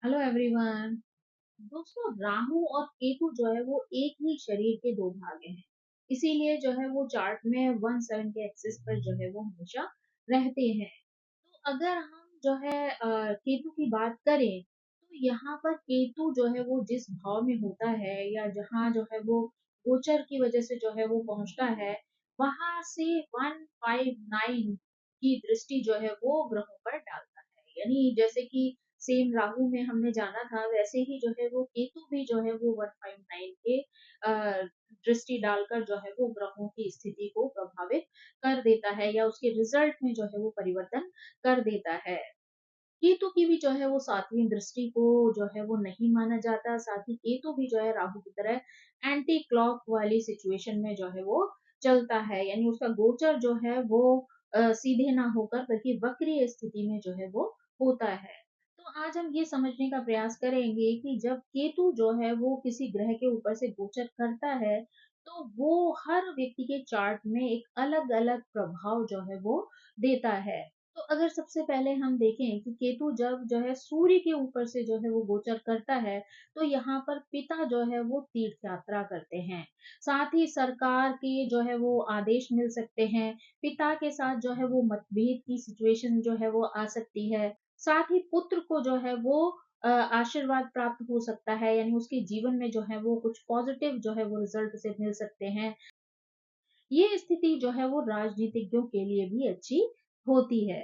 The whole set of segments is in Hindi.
Hello everyone. दोस्तों, राहु और केतु जो है वो एक ही शरीर के दो भाग हैं। इसीलिए जो है वो चार्ट में 1/7 के एक्सिस पर जो है वो हमेशा रहते हैं। तो अगर हम जो है केतु की बात करें तो यहाँ पर केतु जो है वो जिस भाव में होता है या जहाँ जो है वो गोचर की वजह से जो है वो पहुंचता है, वहां से 159 की दृष्टि जो है वो ग्रहों पर डालता है। यानी जैसे कि सेम राहु में हमने जाना था, वैसे ही जो है वो केतु भी जो है वो 159 के दृष्टि डालकर जो है वो ग्रहों की स्थिति को प्रभावित कर देता है या उसके रिजल्ट में जो है वो परिवर्तन कर देता है। केतु की भी जो है वो सातवीं दृष्टि को जो है वो नहीं माना जाता। साथ ही केतु भी जो है राहु की तरह एंटी क्लॉक वाली सिचुएशन में जो है वो चलता है, यानी उसका गोचर जो है वो सीधे ना होकर बल्कि वक्रीय स्थिति में जो है वो होता है। तो आज हम ये समझने का प्रयास करेंगे कि जब केतु जो है वो किसी ग्रह के ऊपर से गोचर करता है तो वो हर व्यक्ति के चार्ट में एक अलग अलग प्रभाव जो है वो देता है। तो अगर सबसे पहले हम देखें कि केतु जब जो है सूर्य के ऊपर से जो है वो गोचर करता है, तो यहाँ पर पिता जो है वो तीर्थ यात्रा करते हैं। साथ ही सरकार के जो है वो आदेश मिल सकते हैं। पिता के साथ जो है वो मतभेद की सिचुएशन जो है वो आ सकती है। साथ ही पुत्र को जो है वो आशीर्वाद प्राप्त हो सकता है, यानी उसके जीवन में जो है वो कुछ पॉजिटिव जो है वो रिजल्ट से मिल सकते हैं। ये स्थिति जो है वो राजनीतिज्ञों के लिए भी अच्छी होती है।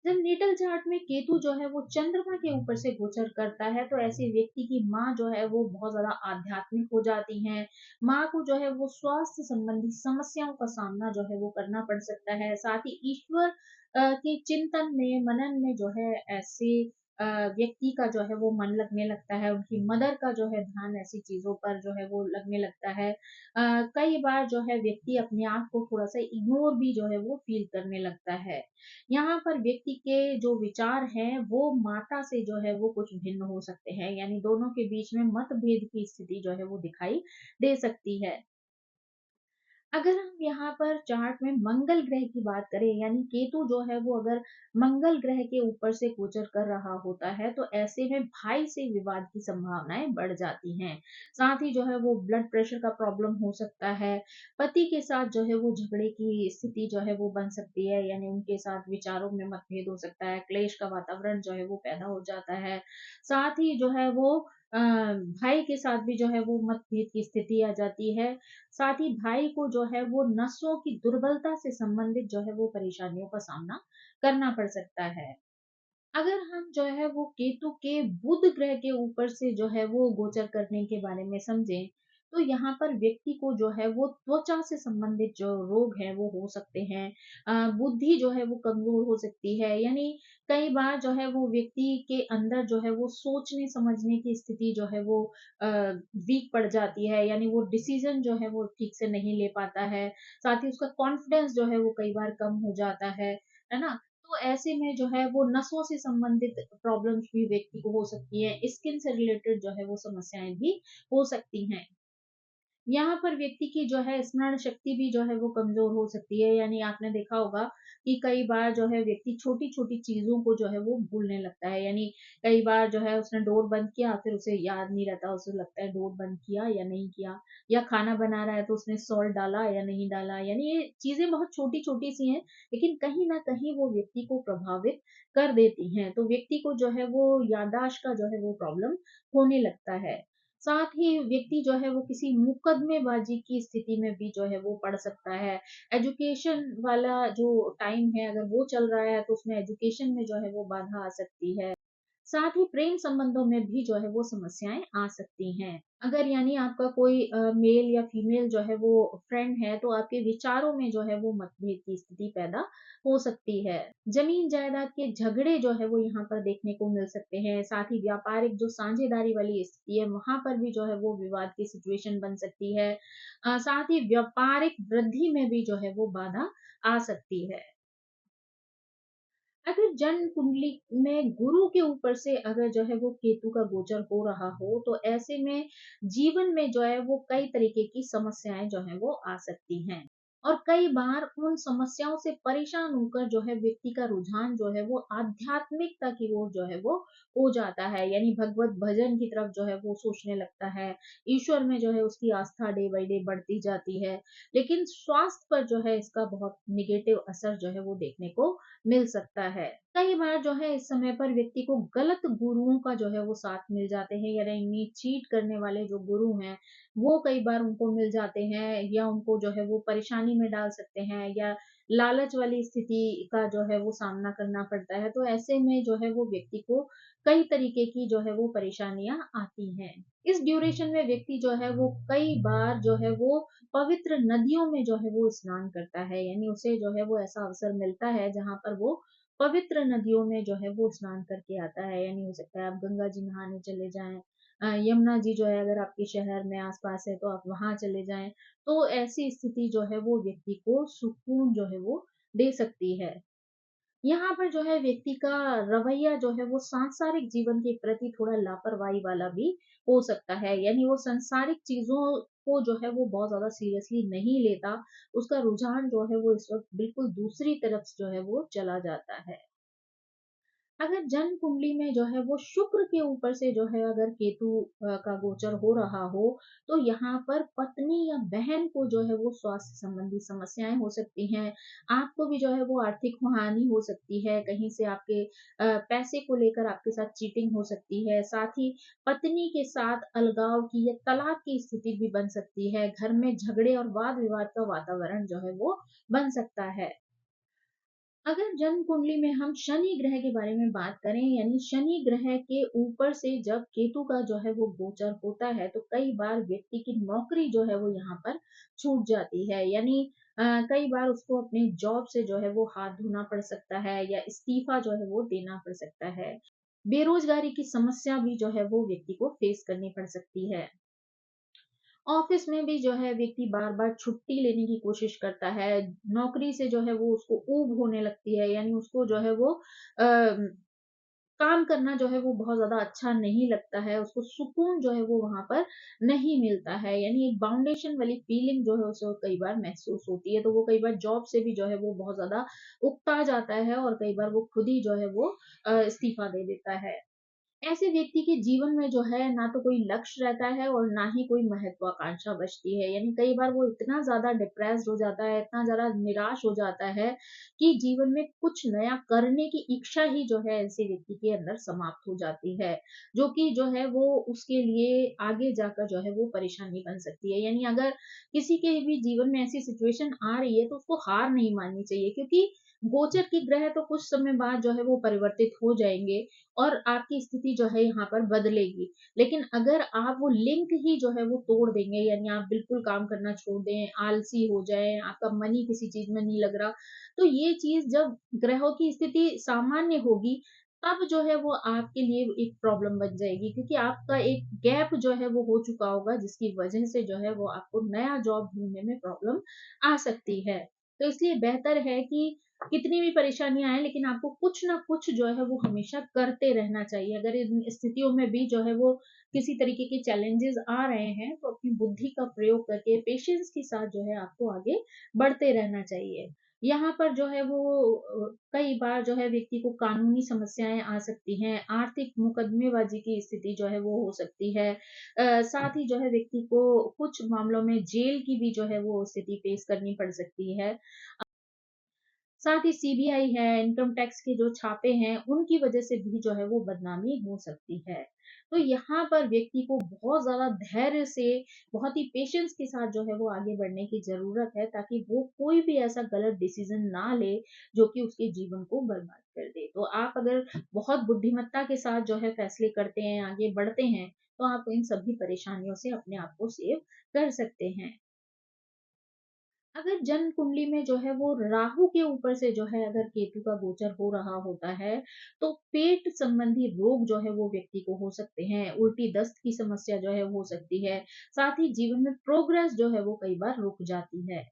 जब नेटल चार्ट में केतु जो है वो चंद्रमा के ऊपर से गोचर करता है तो ऐसे व्यक्ति की माँ जो है वो बहुत ज्यादा आध्यात्मिक हो जाती हैं। माँ को जो है वो स्वास्थ्य संबंधी समस्याओं का सामना जो है वो करना पड़ सकता है। साथ ही ईश्वर के चिंतन में मनन में जो है ऐसे व्यक्ति का जो है वो मन लगने लगता है। उनकी मदर का जो है ध्यान ऐसी चीजों पर जो है वो लगने लगता है। कई बार जो है व्यक्ति अपने आप को थोड़ा सा इग्नोर भी जो है वो फील करने लगता है। यहाँ पर व्यक्ति के जो विचार हैं वो माता से जो है वो कुछ भिन्न हो सकते हैं, यानी दोनों के बीच में मतभेद की स्थिति जो है वो दिखाई दे सकती है। अगर हम यहाँ पर चार्ट में मंगल ग्रह की बात करें, यानी केतु जो है वो अगर मंगल ग्रह के ऊपर से गोचर कर रहा होता है तो ऐसे में भाई से विवाद की संभावनाएं बढ़ जाती हैं। साथ ही जो है वो ब्लड प्रेशर का प्रॉब्लम हो सकता है। पति के साथ जो है वो झगड़े की स्थिति जो है वो बन सकती है, यानी उनके साथ विचारों में मतभेद हो सकता है। क्लेश का वातावरण जो है वो पैदा हो जाता है। साथ ही जो है वो भाई के साथ भी जो है वो मतभेद की स्थिति आ जाती है। साथ ही भाई को जो है वो नसों की दुर्बलता से संबंधित जो है वो परेशानियों का सामना करना पड़ सकता है। अगर हम जो है वो केतु के बुध ग्रह के ऊपर से जो है वो गोचर करने के बारे में समझें तो यहाँ पर व्यक्ति को जो है वो त्वचा से संबंधित जो रोग है वो हो सकते हैं। बुद्धि जो है वो कमजोर हो सकती है, यानी कई बार जो है वो व्यक्ति के अंदर जो है वो सोचने समझने की स्थिति जो है वो वीक पड़ जाती है, यानी वो डिसीजन जो है वो ठीक से नहीं ले पाता है। साथ ही उसका कॉन्फिडेंस जो है वो कई बार कम हो जाता है ना। तो ऐसे में जो है वो नसों से संबंधित प्रॉब्लम्स भी व्यक्ति को हो सकती है। स्किन से रिलेटेड जो है वो समस्याएं भी हो सकती हैं। यहाँ पर व्यक्ति की जो है स्मरण शक्ति भी जो है वो कमजोर हो सकती है, यानी आपने देखा होगा कि कई बार जो है व्यक्ति छोटी छोटी चीजों को जो है वो भूलने लगता है। यानी कई बार जो है उसने डोर बंद किया फिर उसे याद नहीं रहता, उसे लगता है डोर बंद किया या नहीं किया। या खाना बना रहा है तो उसने सॉल्ट डाला या नहीं डाला, यानी ये चीजें बहुत छोटी छोटी सी हैं लेकिन कहीं ना कहीं वो व्यक्ति को प्रभावित कर देती हैं। तो व्यक्ति को जो है वो याददाश्त का जो है वो प्रॉब्लम होने लगता है। साथ ही व्यक्ति जो है वो किसी मुकदमेबाजी की स्थिति में भी जो है वो पड़ सकता है। एजुकेशन वाला जो टाइम है अगर वो चल रहा है तो उसमें एजुकेशन में जो है वो बाधा आ सकती है। साथ ही प्रेम संबंधों में भी जो है वो समस्याएं आ सकती हैं। अगर यानी आपका कोई मेल या फीमेल जो है वो फ्रेंड है तो आपके विचारों में जो है वो मतभेद की स्थिति पैदा हो सकती है। जमीन जायदाद के झगड़े जो है वो यहाँ पर देखने को मिल सकते हैं। साथ ही व्यापारिक जो साझेदारी वाली स्थिति है वहां पर भी जो है वो विवाद की सिचुएशन बन सकती है। साथ ही व्यापारिक वृद्धि में भी जो है वो बाधा आ सकती है। अगर जन्म कुंडली में गुरु के ऊपर से अगर जो है वो केतु का गोचर हो रहा हो तो ऐसे में जीवन में जो है वो कई तरीके की समस्याएं जो है वो आ सकती हैं। और कई बार उन समस्याओं से परेशान होकर जो है व्यक्ति का रुझान जो है वो आध्यात्मिकता की ओर जो है वो हो जाता है, यानी भगवत भजन की तरफ जो है वो सोचने लगता है। ईश्वर में जो है उसकी आस्था डे बाय डे बढ़ती जाती है। लेकिन स्वास्थ्य पर जो है इसका बहुत नेगेटिव असर जो है वो देखने को मिल सकता है। कई बार जो है इस समय पर व्यक्ति को गलत गुरुओं का जो है वो साथ मिल जाते हैं, यानी चीट करने वाले जो गुरु हैं वो कई बार उनको मिल जाते हैं, या उनको जो है वो परेशानी में डाल सकते हैं, या लालच वाली स्थिति का जो है वो सामना करना पड़ता है। तो ऐसे में जो है वो व्यक्ति को कई तरीके की जो है वो परेशानियां आती हैं। इस ड्यूरेशन में व्यक्ति जो है वो कई बार जो है वो पवित्र नदियों में जो है वो स्नान करता है, यानी उसे जो है वो ऐसा अवसर मिलता है जहां पर वो पवित्र नदियों में जो है वो स्नान करके आता है। यानी हो सकता है आप गंगा जी नहाने चले जाएं, यमुना जी जो है अगर आपके शहर में आस-पास है तो आप वहाँ चले जाएँ। तो ऐसी स्थिति जो है वो व्यक्ति को सुकून जो है वो दे सकती है। यहाँ पर जो है व्यक्ति का रवैया जो है वो सांसारिक जीवन के प्रति थोड़ा लापरवाही वाला भी हो सकता है। यानी वो सांसारिक चीज़ों को जो है वो बहुत ज़्यादा सीरियसली नहीं लेता। उसका रुझान जो है वो इस वक़्त बिल्कुल दूसरी तरफ जो है वो चला जाता है। अगर जन्म कुंडली में जो है वो शुक्र के ऊपर से जो है अगर केतु का गोचर हो रहा हो, तो यहाँ पर पत्नी या बहन को जो है वो स्वास्थ्य संबंधी समस्याएं हो सकती हैं। आपको भी जो है वो आर्थिक हानि हो सकती है, कहीं से आपके पैसे को लेकर आपके साथ चीटिंग हो सकती है। साथ ही पत्नी के साथ अलगाव की या तलाक की स्थिति भी बन सकती है। घर में झगड़े और वाद विवाद का वातावरण जो है वो बन सकता है। अगर जन्म कुंडली में हम शनि ग्रह के बारे में बात करें, यानी शनि ग्रह के ऊपर से जब केतु का जो है वो गोचर होता है, तो कई बार व्यक्ति की नौकरी जो है वो यहाँ पर छूट जाती है। यानी कई बार उसको अपनी जॉब से जो है वो हाथ धोना पड़ सकता है, या इस्तीफा जो है वो देना पड़ सकता है। बेरोजगारी की समस्या भी जो है वो व्यक्ति को फेस करनी पड़ सकती है। ऑफिस में भी जो है व्यक्ति बार-बार छुट्टी लेने की कोशिश करता है। नौकरी से जो है वो उसको ऊब होने लगती है, यानी उसको जो है वो काम करना जो है वो बहुत ज़्यादा अच्छा नहीं लगता है। उसको सुकून जो है वो वहाँ पर नहीं मिलता है। यानी एक बाउंडेशन वाली फीलिंग जो है उसे कई बार महसूस होती है। तो वो कई बार जॉब से भी जो है वो बहुत ज़्यादा उकता जाता है, और कई बार वो खुद ही जो है वो इस्तीफा दे देता है। ऐसे व्यक्ति के जीवन में जो है ना तो कोई लक्ष्य रहता है और ना ही कोई महत्वाकांक्षा बचती है। यानी कई बार वो इतना ज़्यादा डिप्रेस्ड हो जाता है, इतना ज़्यादा निराश हो जाता है कि जीवन में कुछ नया करने की इच्छा ही जो है ऐसे व्यक्ति के अंदर समाप्त हो जाती है। जो कि जो है वो उसके लिए आगे जाकर जो है वो परेशानी बन सकती है। यानी अगर किसी के भी जीवन में ऐसी सिचुएशन आ रही है तो उसको हार नहीं माननी चाहिए, क्योंकि गोचर के ग्रह तो कुछ समय बाद जो है वो परिवर्तित हो जाएँगे और आपकी स्थिति जो है यहाँ पर बदलेगी। लेकिन अगर आप वो लिंक ही जो है वो तोड़ देंगे, यानी आप बिल्कुल काम करना छोड़ दें, आलसी हो जाएँ, आपका मन ही किसी चीज़ में नहीं लग रहा, तो ये चीज़ जब ग्रहों की स्थिति सामान्य होगी, तब जो है वो आपके लिए एक प्रॉब्लम बन जाएगी, क्योंकि आपका एक गैप जो है वो हो चुका होगा, जिसकी वजह से जो है वो आपको नया जॉब ढूँढने में प्रॉब्लम आ सकती है। तो इसलिए बेहतर है कि कितनी भी परेशानियाँ आएँ, लेकिन आपको कुछ ना कुछ जो है वो हमेशा करते रहना चाहिए। अगर इन स्थितियों में भी जो है वो किसी तरीके के चैलेंजेज़ आ रहे हैं, तो अपनी बुद्धि का प्रयोग करके पेशेंस के साथ जो है आपको आगे बढ़ते रहना चाहिए। यहाँ पर जो है वो कई बार जो है व्यक्ति को कानूनी समस्याएँ आ सकती हैं, आर्थिक मुकदमेबाज़ी की स्थिति जो है वो हो सकती है। साथ ही जो है व्यक्ति को कुछ मामलों में जेल की भी जो है वो स्थिति फेस करनी पड़ सकती है। साथ ही सीबीआई है, इनकम टैक्स के जो छापे हैं, उनकी वजह से भी जो है वो बदनामी हो सकती है। तो यहाँ पर व्यक्ति को बहुत ज़्यादा धैर्य से, बहुत ही पेशेंस के साथ जो है वो आगे बढ़ने की ज़रूरत है, ताकि वो कोई भी ऐसा गलत डिसीज़न ना ले, जो कि उसके जीवन को बर्बाद कर दे। तो आप अगर बहुत बुद्धिमत्ता के साथ जो है फैसले करते हैं, आगे बढ़ते हैं, तो आप इन सभी परेशानियों से अपने आप को सेव कर सकते हैं। अगर जन्म कुंडली में जो है वो राहु के ऊपर से जो है अगर केतु का गोचर हो रहा होता है, तो पेट संबंधी रोग जो है वो व्यक्ति को हो सकते हैं, उल्टी दस्त की समस्या जो है हो सकती है, साथ ही जीवन में प्रोग्रेस जो है वो कई बार रुक जाती है।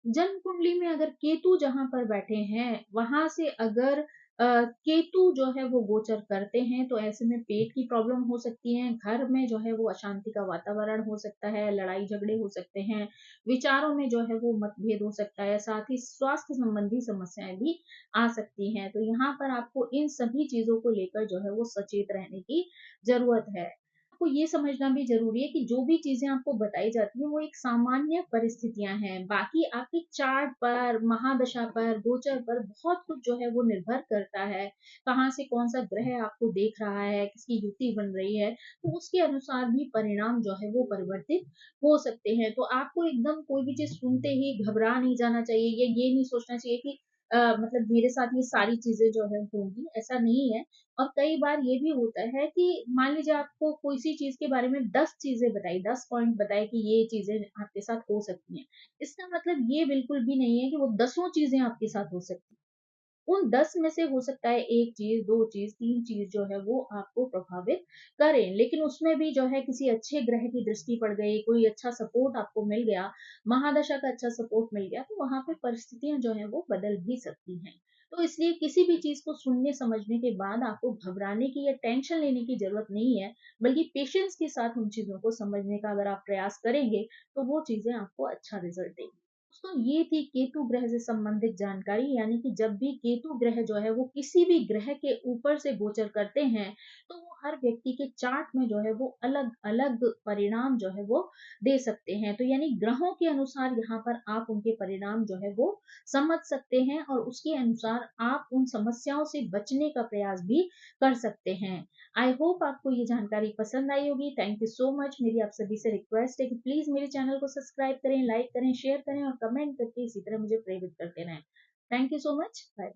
जन्म कुंडली में अगर केतु जहाँ पर बैठे हैं, वहां से अगर केतु जो है वो गोचर करते हैं, तो ऐसे में पेट की प्रॉब्लम हो सकती है, घर में जो है वो अशांति का वातावरण हो सकता है, लड़ाई झगड़े हो सकते हैं, विचारों में जो है वो मतभेद हो सकता है, साथ ही स्वास्थ्य संबंधी समस्याएं भी आ सकती हैं। तो यहाँ पर आपको इन सभी चीजों को लेकर जो है वो सचेत रहने की जरूरत है। आपको ये समझना भी ज़रूरी है कि जो भी चीज़ें आपको बताई जाती हैं, वो एक सामान्य परिस्थितियाँ हैं। बाकी आपके चार्ट पर, महादशा पर, गोचर पर बहुत कुछ जो है वो निर्भर करता है। कहाँ से कौन-सा ग्रह आपको देख रहा है, किसकी युति बन रही है, तो उसके अनुसार भी परिणाम जो है वो परिवर्तित हो सकते हैं। तो आपको एकदम कोई भी चीज़ सुनते ही घबरा नहीं जाना चाहिए या ये नहीं सोचना चाहिए कि मतलब मेरे साथ ये सारी चीज़ें जो है होंगी, ऐसा नहीं है। और कई बार ये भी होता है कि मान लीजिए आपको कोई सी चीज़ के बारे में 10 चीज़ें बताई, 10 पॉइंट बताए कि ये चीज़ें आपके साथ हो सकती हैं। इसका मतलब ये बिल्कुल भी नहीं है कि वो दसों चीज़ें आपके साथ हो सकती हैं। उन 10 में से हो सकता है 1 चीज़, 2 चीज़, 3 चीज़ जो है वो आपको प्रभावित करें। लेकिन उसमें भी जो है किसी अच्छे ग्रह की दृष्टि पड़ गई, कोई अच्छा सपोर्ट आपको मिल गया, महादशा का अच्छा सपोर्ट मिल गया, तो वहाँ पे परिस्थितियाँ जो हैं वो बदल भी सकती हैं। तो इसलिए किसी भी चीज़ को सुनने समझने के बाद आपको घबराने की या टेंशन लेने की ज़रूरत नहीं है, बल्कि पेशेंस के साथ उन चीज़ों को समझने का अगर आप प्रयास करेंगे, तो वो चीज़ें आपको अच्छा रिज़ल्ट देंगी। दोस्तों ये थी केतु ग्रह से संबंधित जानकारी, यानी कि जब भी केतु ग्रह जो है वो किसी भी ग्रह के ऊपर से गोचर करते हैं, तो वो हर व्यक्ति के चार्ट में जो है वो अलग अलग परिणाम जो है वो दे सकते हैं। तो यानी ग्रहों के अनुसार यहाँ पर आप उनके परिणाम जो है वो समझ सकते हैं और उसके अनुसार आप उन समस्याओं से बचने का प्रयास भी कर सकते हैं। आई होप आपको ये जानकारी पसंद आई होगी। Thank you so much. मेरी आप सभी से रिक्वेस्ट है कि प्लीज मेरे चैनल को सब्सक्राइब करें, लाइक करें, शेयर करें और कमेंट करके इसी तरह मुझे प्रेरित करते रहें। Thank you so much. Bye.